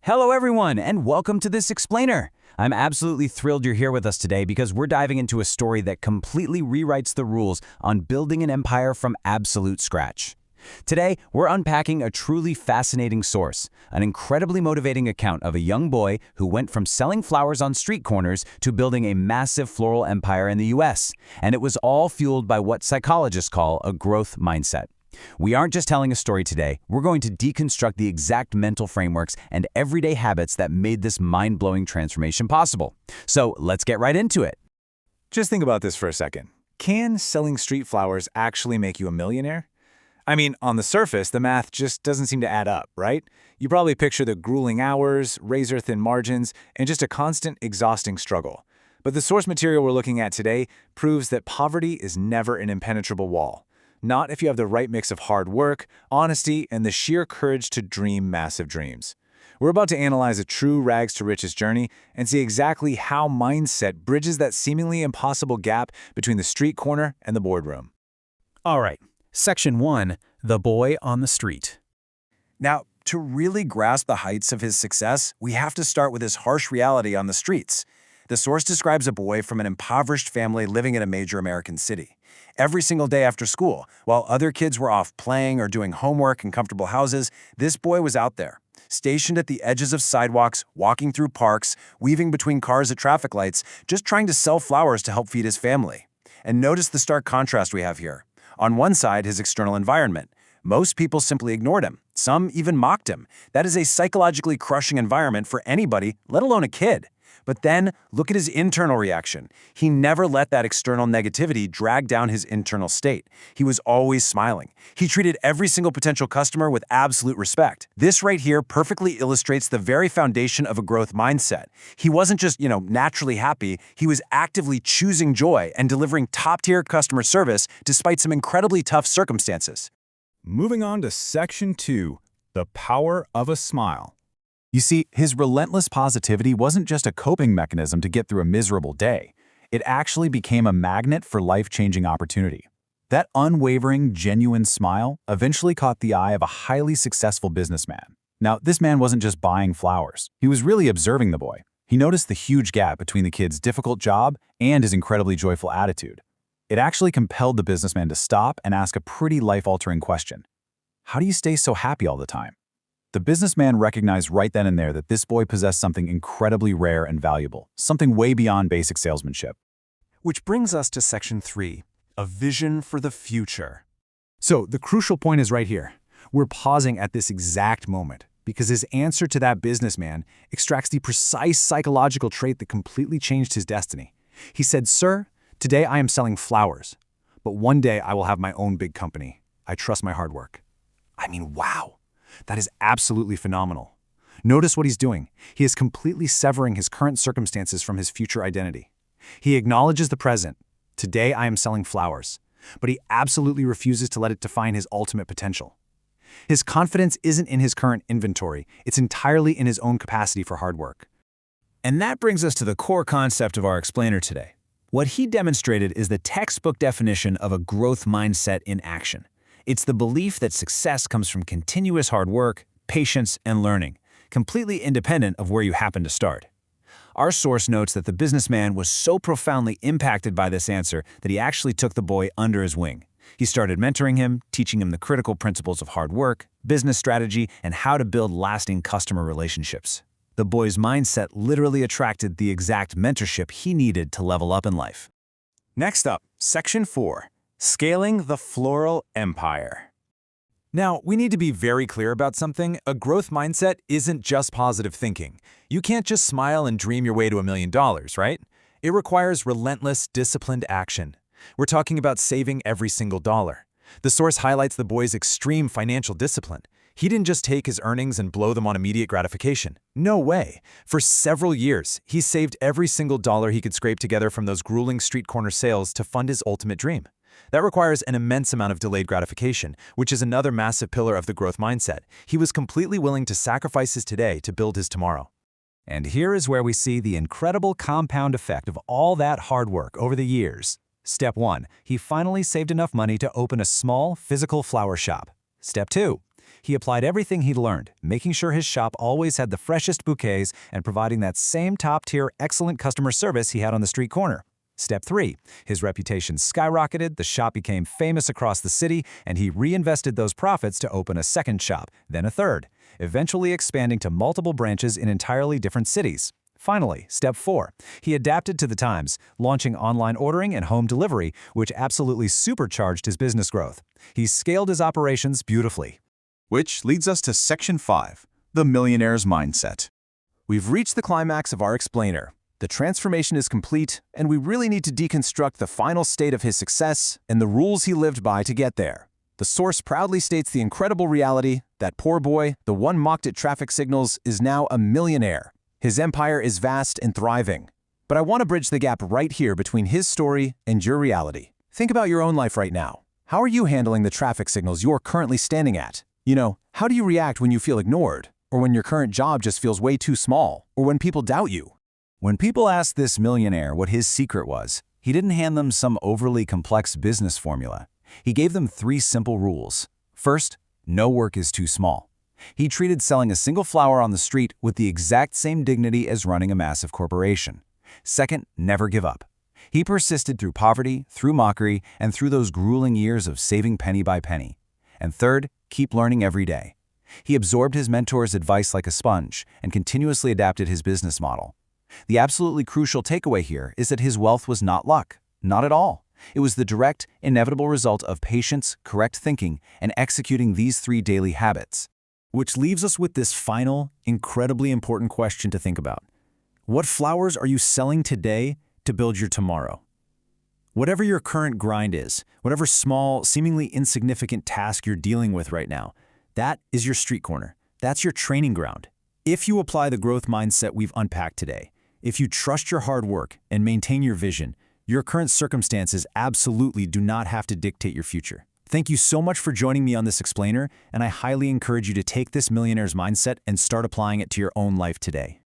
Hello everyone, and welcome to this explainer. I'm absolutely thrilled you're here with us today because we're diving into a story that completely rewrites the rules on building an empire from absolute scratch. Today, we're unpacking a truly fascinating source, an incredibly motivating account of a young boy who went from selling flowers on street corners to building a massive floral empire in the US, and it was all fueled by what psychologists call a growth mindset. We aren't just telling a story today, we're going to deconstruct the exact mental frameworks and everyday habits that made this mind-blowing transformation possible. So let's get right into it. Just think about this for a second. Can selling street flowers actually make you a millionaire? I mean, on the surface, the math just doesn't seem to add up, right? You probably picture the grueling hours, razor-thin margins, and just a constant, exhausting struggle. But the source material we're looking at today proves that poverty is never an impenetrable wall. Not if you have the right mix of hard work, honesty, and the sheer courage to dream massive dreams. We're about to analyze a true rags-to-riches journey and see exactly how mindset bridges that seemingly impossible gap between the street corner and the boardroom. All right, Section 1, The Boy on the Street. Now, to really grasp the heights of his success, we have to start with his harsh reality on the streets. The source describes a boy from an impoverished family living in a major American city. Every single day after school, while other kids were off playing or doing homework in comfortable houses, this boy was out there, stationed at the edges of sidewalks, walking through parks, weaving between cars at traffic lights, just trying to sell flowers to help feed his family. And notice the stark contrast we have here. On one side, his external environment. Most people simply ignored him. Some even mocked him. That is a psychologically crushing environment for anybody, let alone a kid. But then, look at his internal reaction. He never let that external negativity drag down his internal state. He was always smiling. He treated every single potential customer with absolute respect. This right here perfectly illustrates the very foundation of a growth mindset. He wasn't just, naturally happy. He was actively choosing joy and delivering top-tier customer service despite some incredibly tough circumstances. Moving on to Section 2, The Power of a Smile. You see, his relentless positivity wasn't just a coping mechanism to get through a miserable day. It actually became a magnet for life-changing opportunity. That unwavering, genuine smile eventually caught the eye of a highly successful businessman. Now, this man wasn't just buying flowers. He was really observing the boy. He noticed the huge gap between the kid's difficult job and his incredibly joyful attitude. It actually compelled the businessman to stop and ask a pretty life-altering question. How do you stay so happy all the time? The businessman recognized right then and there that this boy possessed something incredibly rare and valuable, something way beyond basic salesmanship. Which brings us to Section 3, A Vision for the Future. So the crucial point is right here. We're pausing at this exact moment because his answer to that businessman extracts the precise psychological trait that completely changed his destiny. He said, "Sir, today I am selling flowers, but one day I will have my own big company. I trust my hard work." I mean, wow. That is absolutely phenomenal. Notice what he's doing. He is completely severing his current circumstances from his future identity. He acknowledges the present. Today I am selling flowers. But he absolutely refuses to let it define his ultimate potential. His confidence isn't in his current inventory. It's entirely in his own capacity for hard work. And that brings us to the core concept of our explainer today. What he demonstrated is the textbook definition of a growth mindset in action. It's the belief that success comes from continuous hard work, patience, and learning, completely independent of where you happen to start. Our source notes that the businessman was so profoundly impacted by this answer that he actually took the boy under his wing. He started mentoring him, teaching him the critical principles of hard work, business strategy, and how to build lasting customer relationships. The boy's mindset literally attracted the exact mentorship he needed to level up in life. Next up, Section 4, Scaling the Floral Empire. Now, we need to be very clear about something. A growth mindset isn't just positive thinking. You can't just smile and dream your way to $1 million, right? It requires relentless, disciplined action. We're talking about saving every single dollar. The source highlights the boy's extreme financial discipline. He didn't just take his earnings and blow them on immediate gratification. No way. For several years, he saved every single dollar he could scrape together from those grueling street corner sales to fund his ultimate dream. That requires an immense amount of delayed gratification, which is another massive pillar of the growth mindset. He was completely willing to sacrifice his today to build his tomorrow. And here is where we see the incredible compound effect of all that hard work over the years. Step 1, he finally saved enough money to open a small, physical flower shop. Step 2, He applied everything he'd learned, making sure his shop always had the freshest bouquets and providing that same top-tier, excellent customer service he had on the street corner. Step 3. His reputation skyrocketed, the shop became famous across the city, and he reinvested those profits to open a second shop, then a third, eventually expanding to multiple branches in entirely different cities. Finally, Step 4. He adapted to the times, launching online ordering and home delivery, which absolutely supercharged his business growth. He scaled his operations beautifully. Which leads us to Section 5, the millionaire's mindset. We've reached the climax of our explainer. The transformation is complete, and we really need to deconstruct the final state of his success and the rules he lived by to get there. The source proudly states the incredible reality that poor boy, the one mocked at traffic signals, is now a millionaire. His empire is vast and thriving. But I want to bridge the gap right here between his story and your reality. Think about your own life right now. How are you handling the traffic signals you're currently standing at? How do you react when you feel ignored? Or when your current job just feels way too small? Or when people doubt you? When people asked this millionaire what his secret was, he didn't hand them some overly complex business formula. He gave them 3 simple rules. First, no work is too small. He treated selling a single flower on the street with the exact same dignity as running a massive corporation. Second, never give up. He persisted through poverty, through mockery, and through those grueling years of saving penny by penny. And third, keep learning every day. He absorbed his mentor's advice like a sponge and continuously adapted his business model. The absolutely crucial takeaway here is that his wealth was not luck, not at all. It was the direct, inevitable result of patience, correct thinking, and executing these 3 daily habits. Which leaves us with this final, incredibly important question to think about. What flowers are you selling today to build your tomorrow? Whatever your current grind is, whatever small, seemingly insignificant task you're dealing with right now, that is your street corner. That's your training ground. If you apply the growth mindset we've unpacked today, if you trust your hard work and maintain your vision, your current circumstances absolutely do not have to dictate your future. Thank you so much for joining me on this explainer, and I highly encourage you to take this millionaire's mindset and start applying it to your own life today.